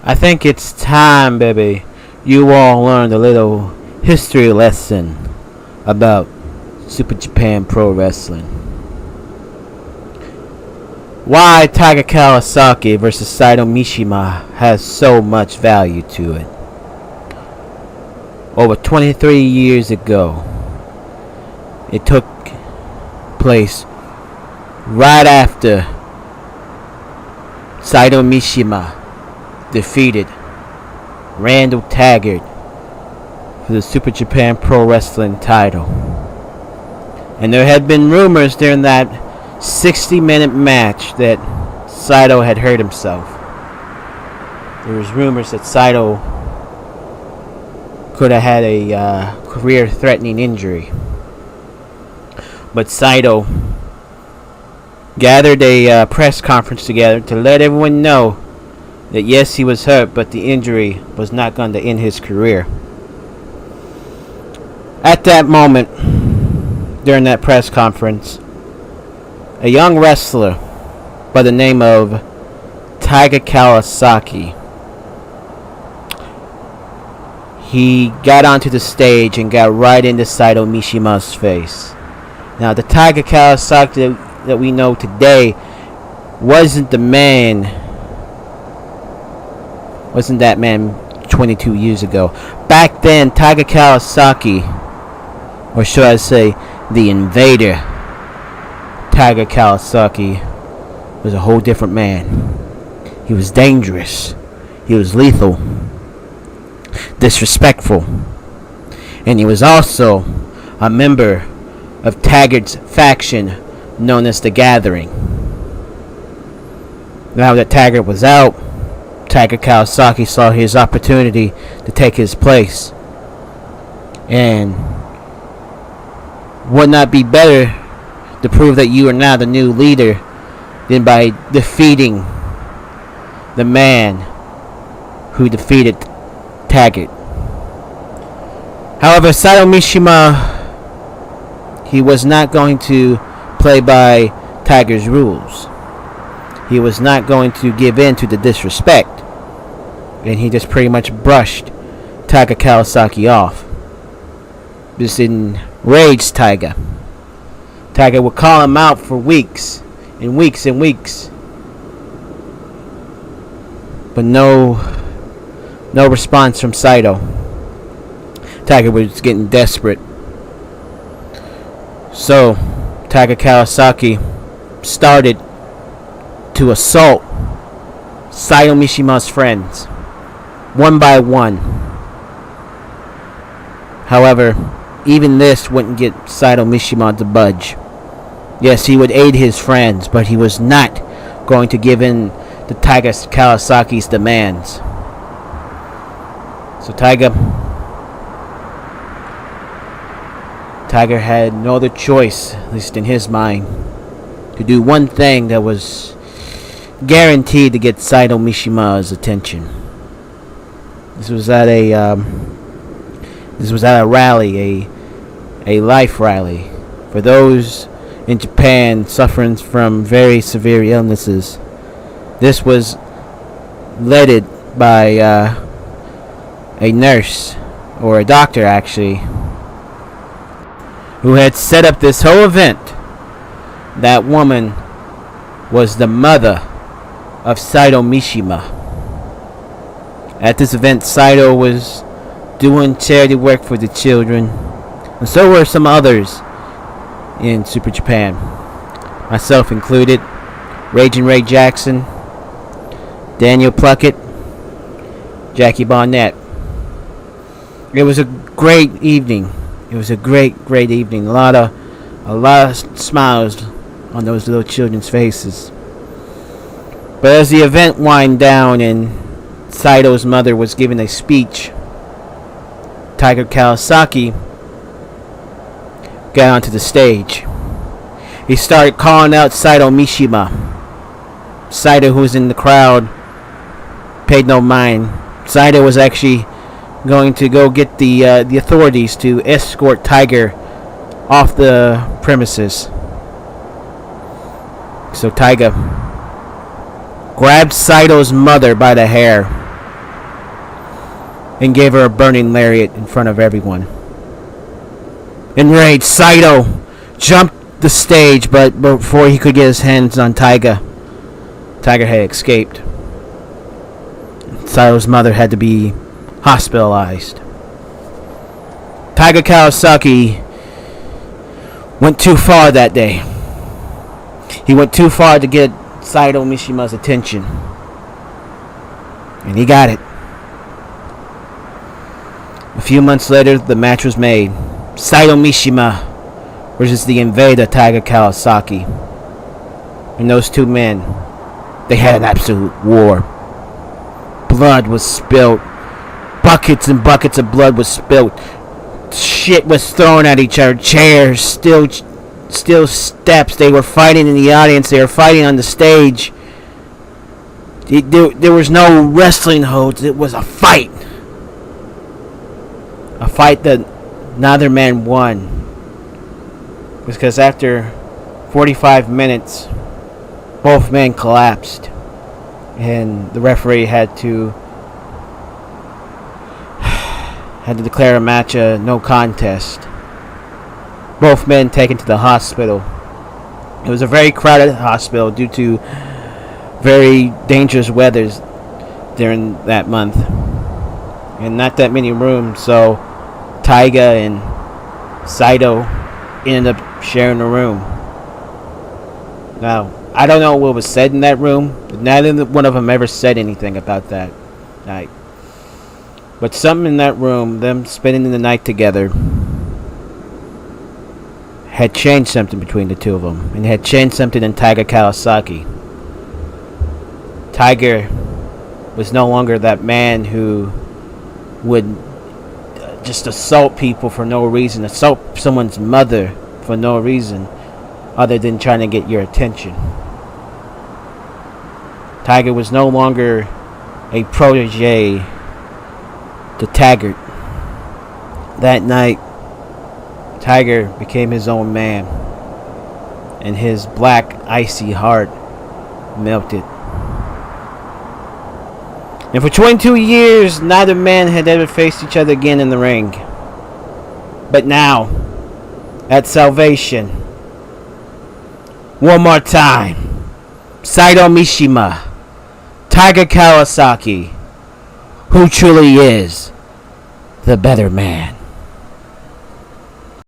I think it's time, baby, you all learned a little history lesson about Super Japan Pro Wrestling. Why Tiger Kawasaki versus Saito Mishima has so much value to it. Over 23 years ago, it took place right after Saito Mishima defeated Randall Taggart for the Super Japan Pro Wrestling title. And there had been rumors during that 60-minute match that Seito had hurt himself. There was rumors that Seito could have had a career-threatening injury. But Seito gathered a press conference together to let everyone know that yes, he was hurt, but the injury was not going to end his career. At that moment, during that press conference, a young wrestler by the name of Tiger Kawasaki, he got onto the stage and got right into Saito Mishima's face. Now, the Tiger Kawasaki that we know today wasn't that man 22 years ago. Back then, Tiger Kawasaki, or should I say, the Invader, Tiger Kawasaki, was a whole different man. He was dangerous. He was lethal, disrespectful, and he was also a member of Taggart's faction known as the Gathering. Now that Taggart was out, Tiger Kawasaki saw his opportunity to take his place. And would not be better to prove that you are now the new leader than by defeating the man who defeated Taggart. However, Saito Mishima, he was not going to play by Tiger's rules. He was not going to give in to the disrespect. And he just pretty much brushed Tiger Kawasaki off. This enraged Tiger. Tiger would call him out for weeks and weeks and weeks. But no response from Saito. Tiger was getting desperate. So, Tiger Kawasaki started to assault Saito Mishima's friends, one by one. However, even this wouldn't get Saito Mishima to budge. Yes, he would aid his friends, but he was not going to give in to Tiger Kawasaki's demands. So Tiger had no other choice, at least in his mind, to do one thing that was guaranteed to get Saito Mishima's attention. This was at a rally, a life rally for those in Japan suffering from very severe illnesses. This was led by a nurse, or a doctor actually, who had set up this whole event. That woman was the mother of Saito Mishima. At this event, Saito was doing charity work for the children, and so were some others in Super Japan, myself included, Raging Ray Jackson, Daniel Pluckett, Jackie Barnett. It was a great evening. It was a great evening. A lot of smiles on those little children's faces. But as the event wound down and Saito's mother was giving a speech, Tiger Kawasaki got onto the stage. He started calling out Saito Mishima. Saito, who was in the crowd, paid no mind. Saito was actually going to go get the authorities to escort Tiger off the premises. So Tiger grabbed Saito's mother by the hair and gave her a burning lariat in front of everyone. Enraged, Seito jumped the stage, but before he could get his hands on Taiga had escaped. Saito's mother had to be hospitalized. Taiga Kawasaki went too far that day. He went too far to get Saito Mishima's attention. And he got it. A few months later, the match was made. Saito Mishima versus the invader Taiga Kawasaki. And those two men, they had an absolute war. Blood was spilled. Buckets and buckets of blood was spilled. Shit was thrown at each other. Chairs, steel steps. They were fighting in the audience. They were fighting on the stage. There was no wrestling holds. It was a fight. A fight that neither man won. Because after 45 minutes, both men collapsed. And the referee had to declare a match a no contest. Both men taken to the hospital. It was a very crowded hospital due to very dangerous weather during that month. And not that many rooms, so Taiga and Saito ended up sharing a room. Now, I don't know what was said in that room, but neither one of them ever said anything about that night. But something in that room, them spending the night together, had changed something between the two of them, and had changed something in Taiga Kawasaki. Tiger was no longer that man who would just assault people for no reason, assault someone's mother for no reason other than trying to get your attention. Tiger was no longer a protege to Taggart. That night, Tiger became his own man, and his black, icy heart melted. And for 22 years, neither man had ever faced each other again in the ring. But now, at Salvation, one more time, Saito Mishima, Taiga Kawasaki, who truly is the better man.